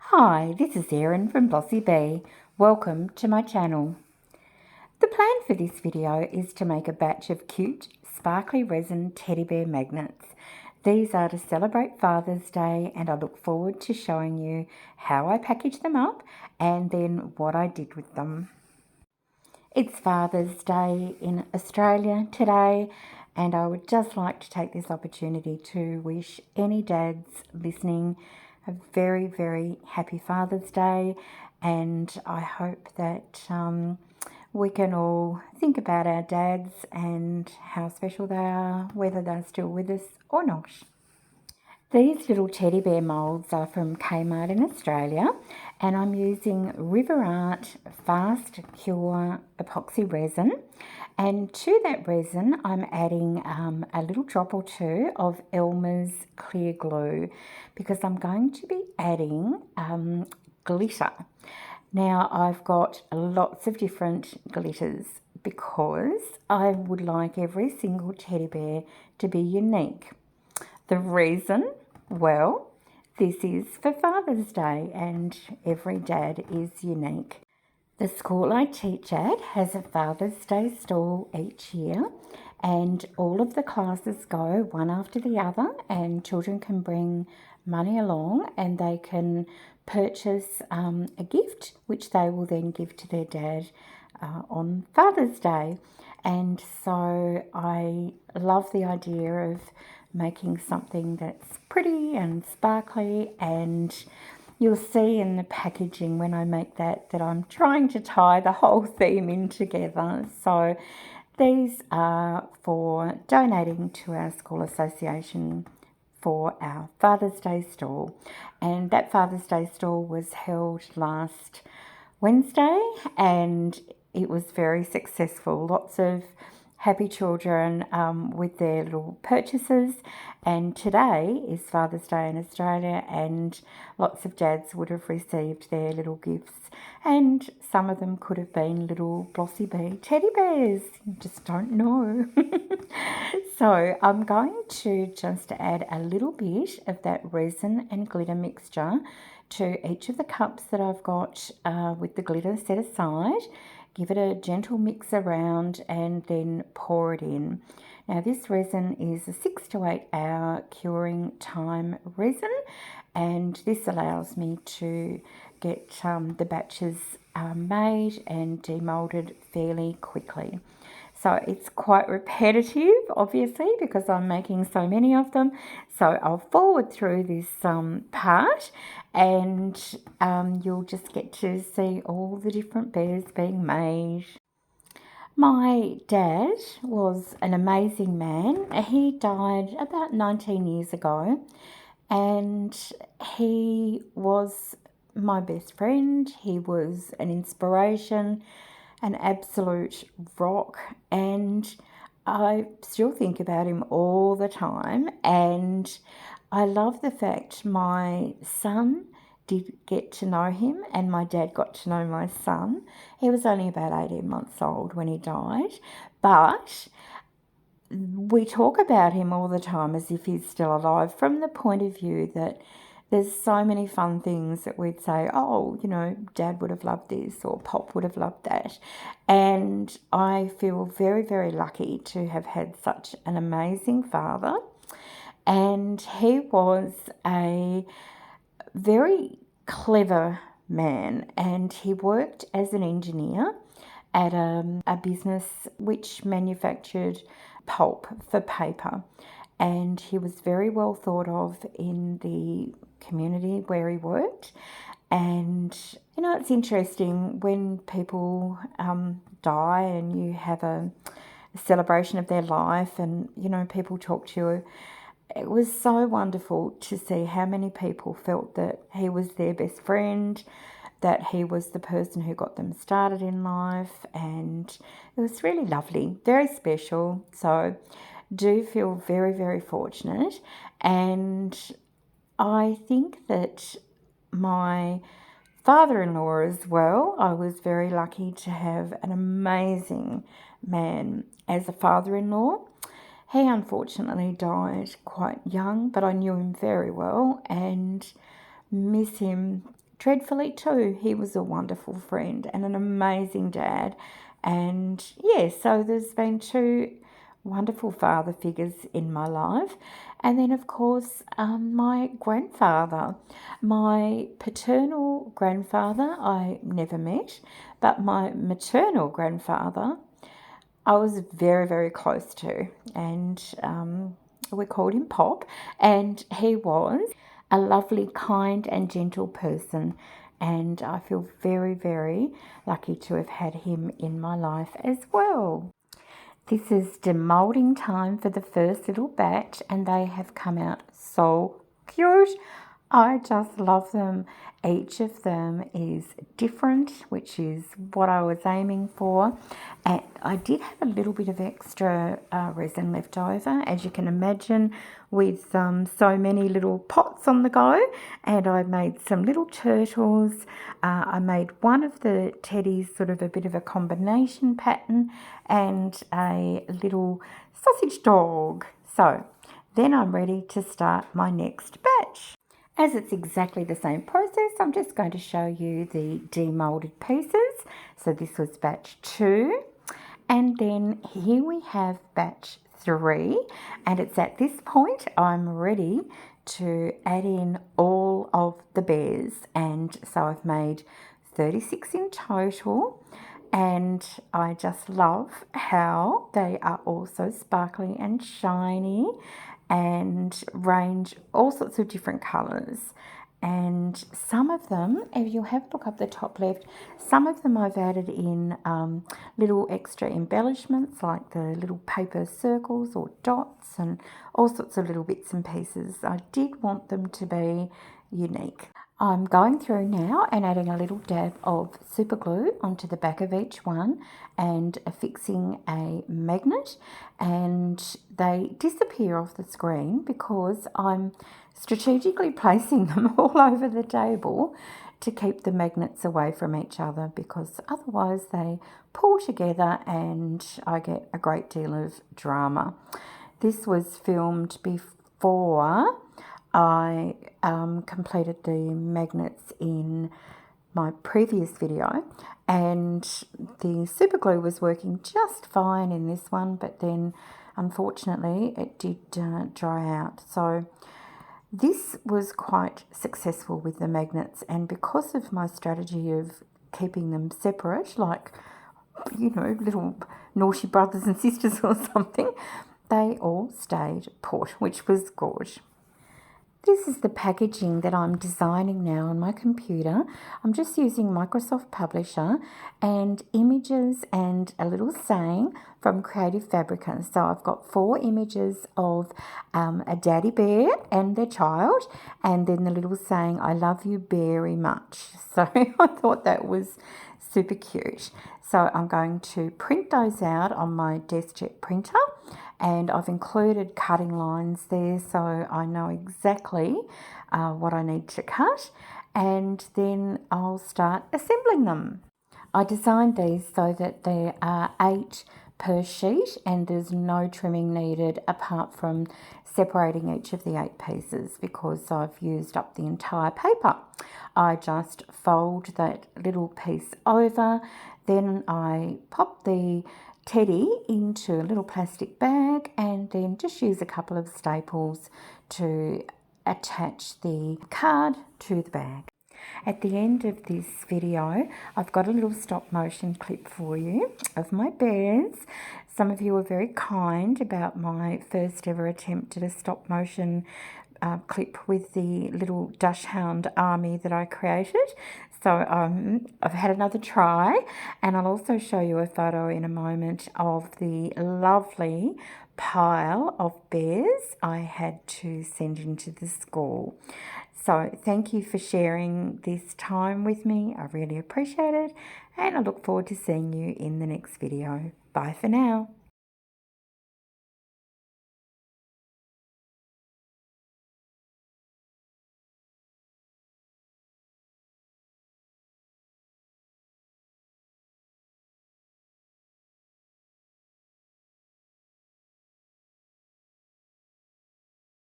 Hi, this is Erin from Bossy Bee. Welcome to my channel. The plan for this video is to make a batch of cute, sparkly resin teddy bear magnets. These are to celebrate Father's Day, and I look forward to showing you how I package them up and then what I did with them. It's Father's Day in Australia today, and I would just like to take this opportunity to wish any dads listening a very, very happy Father's Day, and I hope that we can all think about our dads and how special they are, whether they're still with us or not. These little teddy bear moulds are from Kmart in Australia, and I'm using River Art Fast Cure epoxy resin, and to that resin I'm adding a little drop or two of Elmer's clear glue because I'm going to be adding glitter. Now I've got lots of different glitters because I would like every single teddy bear to be unique. The reason? Well, this is for Father's Day and every dad is unique. The school I teach at has a Father's Day stall each year, and all of the classes go one after the other, and children can bring money along and they can purchase a gift which they will then give to their dad on Father's Day. And so I love the idea of making something that's pretty and sparkly, and you'll see in the packaging when I make that I'm trying to tie the whole theme in together. So these are for donating to our school association for our Father's Day stall, and that Father's Day stall was held last Wednesday and it was very successful. Lots of happy children with their little purchases, and today is Father's Day in Australia and lots of dads would have received their little gifts, and some of them could have been little Bossy Bee teddy bears, you just don't know. So I'm going to just add a little bit of that resin and glitter mixture to each of the cups that I've got with the glitter set aside. Give it a gentle mix around and then pour it in. Now this resin is a 6 to 8 hour curing time resin, and this allows me to get the batches made and demolded fairly quickly. So it's quite repetitive, obviously, because I'm making so many of them. So I'll forward through this part, and you'll just get to see all the different bears being made. My dad was an amazing man. He died about 19 years ago, and he was my best friend. He was an inspiration, an absolute rock, and I still think about him all the time. And I love the fact my son did get to know him and my dad got to know my son. He was only about 18 months old when he died, but we talk about him all the time as if he's still alive, from the point of view that there's so many fun things that we'd say, oh, you know, Dad would have loved this or Pop would have loved that. And I feel very, very lucky to have had such an amazing father. And he was a very clever man, and he worked as an engineer at a business which manufactured pulp for paper, and he was very well thought of in the community where he worked. And you know, it's interesting when people die and you have a celebration of their life, and you know, people talk to you. It was so wonderful to see how many people felt that he was their best friend, that he was the person who got them started in life, and it was really lovely, very special. So do feel very, very fortunate, and I think that my father-in-law as well, I was very lucky to have an amazing man as a father-in-law. He unfortunately died quite young, but I knew him very well and miss him dreadfully too. He was a wonderful friend and an amazing dad. And yeah, so there's been two wonderful father figures in my life. And then, of course, my grandfather. My paternal grandfather I never met, but my maternal grandfather I was very, very close to. And we called him Pop. And he was a lovely, kind, and gentle person. And I feel very, very lucky to have had him in my life as well. This is demoulding time for the first little batch, and they have come out so cute. I just love them. Each of them is different, which is what I was aiming for. And I did have a little bit of extra resin left over, as you can imagine, with so many little pots on the go. And I made some little turtles. I made one of the teddies sort of a bit of a combination pattern, and a little sausage dog. So then I'm ready to start my next batch. As it's exactly the same process, I'm just going to show you the demoulded pieces. So this was batch 2, and then here we have batch 3, and it's at this point I'm ready to add in all of the bears. And so I've made 36 in total, and I just love how they are all so sparkly and shiny and range all sorts of different colours. And some of them, if you have a look up the top left, some of them I've added in little extra embellishments like the little paper circles or dots and all sorts of little bits and pieces. I did want them to be unique. I'm going through now and adding a little dab of super glue onto the back of each one and affixing a magnet, and they disappear off the screen because I'm strategically placing them all over the table to keep the magnets away from each other, because otherwise they pull together and I get a great deal of drama. This was filmed before I completed the magnets in my previous video, and the super glue was working just fine in this one, but then unfortunately it did dry out. So this was quite successful with the magnets, and because of my strategy of keeping them separate, like, you know, little naughty brothers and sisters or something, they all stayed put, which was good. This is the packaging that I'm designing now on my computer. I'm just using Microsoft Publisher and images and a little saying from Creative Fabrica. So I've got 4 images of a daddy bear and their child, and then the little saying, "I love you very much." So I thought that was super cute. So I'm going to print those out on my DeskJet printer, and I've included cutting lines there so I know exactly what I need to cut, and then I'll start assembling them. I designed these so that there are 8 per sheet and there's no trimming needed apart from separating each of the 8 pieces, because I've used up the entire paper. I just fold that little piece over, then I pop the teddy into a little plastic bag and then just use a couple of staples to attach the card to the bag. At the end of this video, I've got a little stop motion clip for you of my bears. Some of you were very kind about my first ever attempt at a stop motion clip with the little Dachshund army that I created. So I've had another try, and I'll also show you a photo in a moment of the lovely pile of bears I had to send into the school. So thank you for sharing this time with me. I really appreciate it, and I look forward to seeing you in the next video. Bye for now.